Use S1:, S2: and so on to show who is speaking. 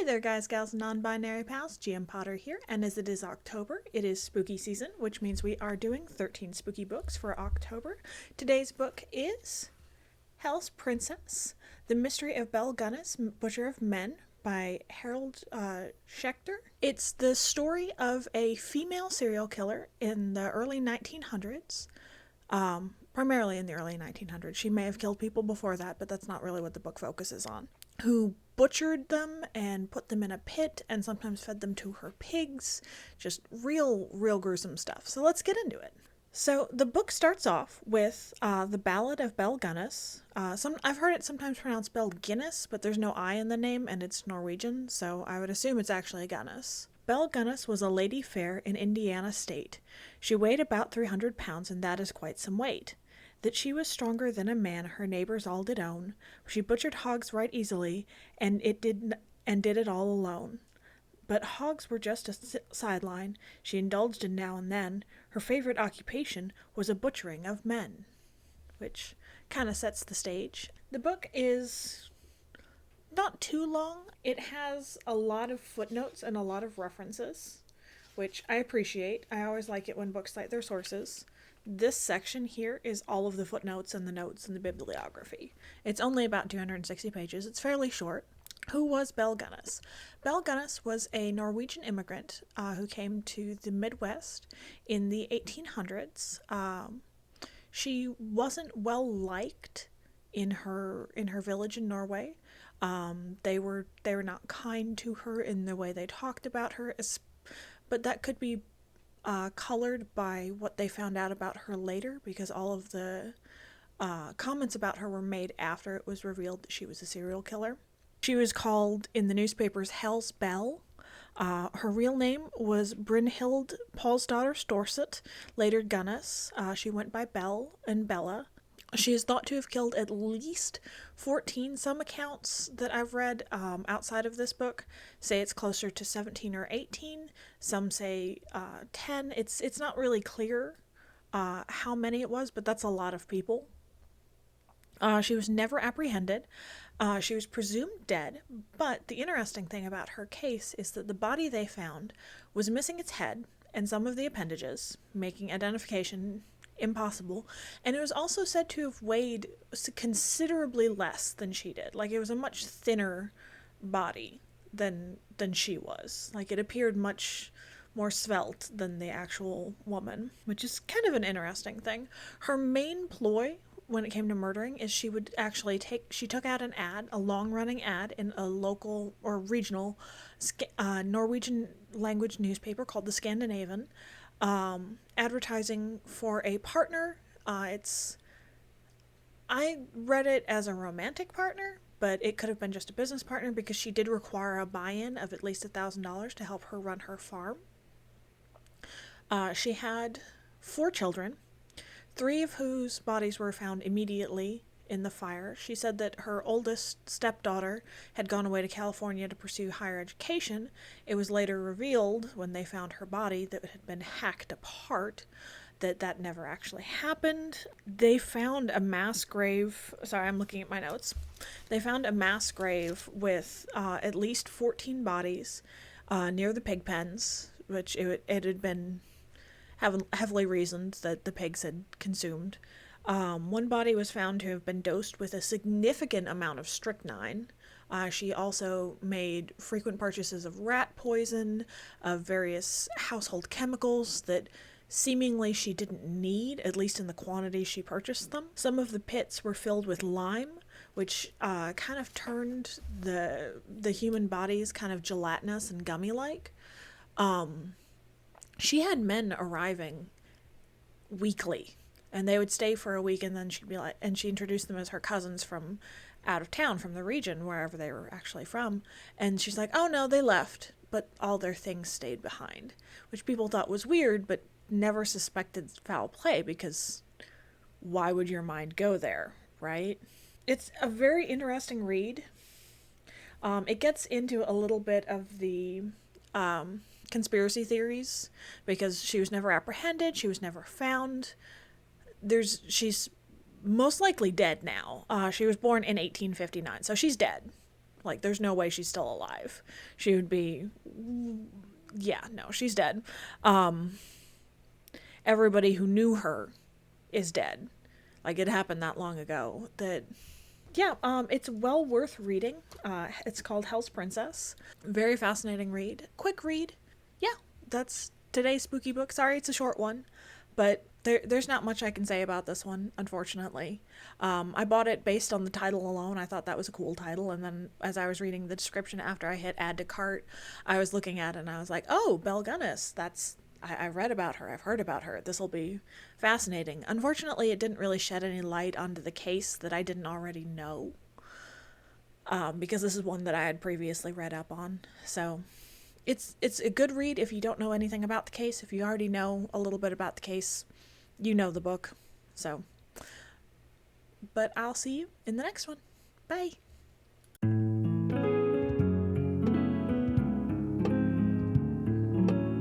S1: Hey there guys, gals, non-binary pals, GM Potter here, and as it is October, it is spooky season, which means we are doing 13 spooky books for October. Today's book is Hell's Princess, The Mystery of Belle Gunness, Butcher of Men, by Harold Schechter. It's the story of a female serial killer in the early 1900s, primarily in the early 1900s. She may have killed people before that, but that's not really what the book focuses on. Who butchered them and put them in a pit and sometimes fed them to her pigs. Just real gruesome stuff. So let's get into it. So the book starts off with the Ballad of Belle Gunness. I've heard it sometimes pronounced Belle Guinness, but there's no I in the name and it's Norwegian, so I would assume it's actually Gunness. Belle Gunness was a lady fair in Indiana state. She weighed about 300 pounds, and that is quite some weight. That she was stronger than a man her neighbors all did own. She butchered hogs right easily, and did it all alone. But hogs were just a sideline she indulged in now and then. Her favorite occupation was a butchering of men, which kind of sets the stage. The book is not too long. It has a lot of footnotes and a lot of references, which I appreciate. I always like it when books cite their sources. This section here is all of the footnotes and the notes and the bibliography. It's only about 260 pages. It's fairly short. Who was Belle Gunness? Belle Gunness was a Norwegian immigrant who came to the Midwest in the 1800s. She wasn't well liked in her village in Norway. They were not kind to her in the way they talked about her, but that could be colored by what they found out about her later, because all of the comments about her were made after it was revealed that she was a serial killer. She was called in the newspapers Hell's Belle. Her real name was Brynhild Paulsdottir Storset, later Gunness. She went by Belle and Bella. She is thought to have killed at least 14. Some accounts that I've read outside of this book say it's closer to 17 or 18. Some say 10. It's not really clear how many it was, but that's a lot of people. She was never apprehended. She was presumed dead, but the interesting thing about her case is that the body they found was missing its head and some of the appendages, making identification impossible, and it was also said to have weighed considerably less than she did. Like, it was a much thinner body than she was. Like, it appeared much more svelte than the actual woman, which is kind of an interesting thing. Her main ploy when it came to murdering is she took out an ad, a long-running ad in a local or regional Norwegian language newspaper called the Scandinavian, advertising for a partner. I read it as a romantic partner, but it could have been just a business partner, because she did require a buy-in of at least $1,000 to help her run her farm. She had 4 children, 3 of whose bodies were found immediately in the fire. She said that her oldest stepdaughter had gone away to California to pursue higher education. It was later revealed, when they found her body that it had been hacked apart, that never actually happened. They found a mass grave. Sorry, I'm looking at my notes. They found a mass grave with at least 14 bodies near the pig pens, which it had been heavily reasoned that the pigs had consumed. One body was found to have been dosed with a significant amount of strychnine. She also made frequent purchases of rat poison, of various household chemicals that seemingly she didn't need, at least in the quantity she purchased them. Some of the pits were filled with lime, which kind of turned the human bodies kind of gelatinous and gummy-like. She had men arriving weekly, and they would stay for a week, and then she introduced them as her cousins from out of town, from the region, wherever they were actually from. And she's like, oh no, they left, but all their things stayed behind, which people thought was weird, but never suspected foul play, because why would your mind go there, right? It's a very interesting read. It gets into a little bit of the conspiracy theories, because she was never apprehended, she was never found. She's most likely dead now. She was born in 1859, so she's dead. Like, there's no way she's still alive. She would be, yeah, no, she's dead. Everybody who knew her is dead. Like, it happened that long ago that, yeah, it's well worth reading. It's called Hell's Princess. Very fascinating read. Quick read. Yeah, that's today's spooky book. Sorry, it's a short one, but there's not much I can say about this one, unfortunately. I bought it based on the title alone. I thought that was a cool title, and then as I was reading the description after I hit add to cart, I was looking at it and I was like, oh, Belle Gunness, I read about her, I've heard about her, this will be fascinating. Unfortunately, it didn't really shed any light onto the case that I didn't already know, because this is one that I had previously read up on. So it's a good read if you don't know anything about the case. If you already know a little bit about the case, you know the book. So, but I'll see you in the next one. Bye.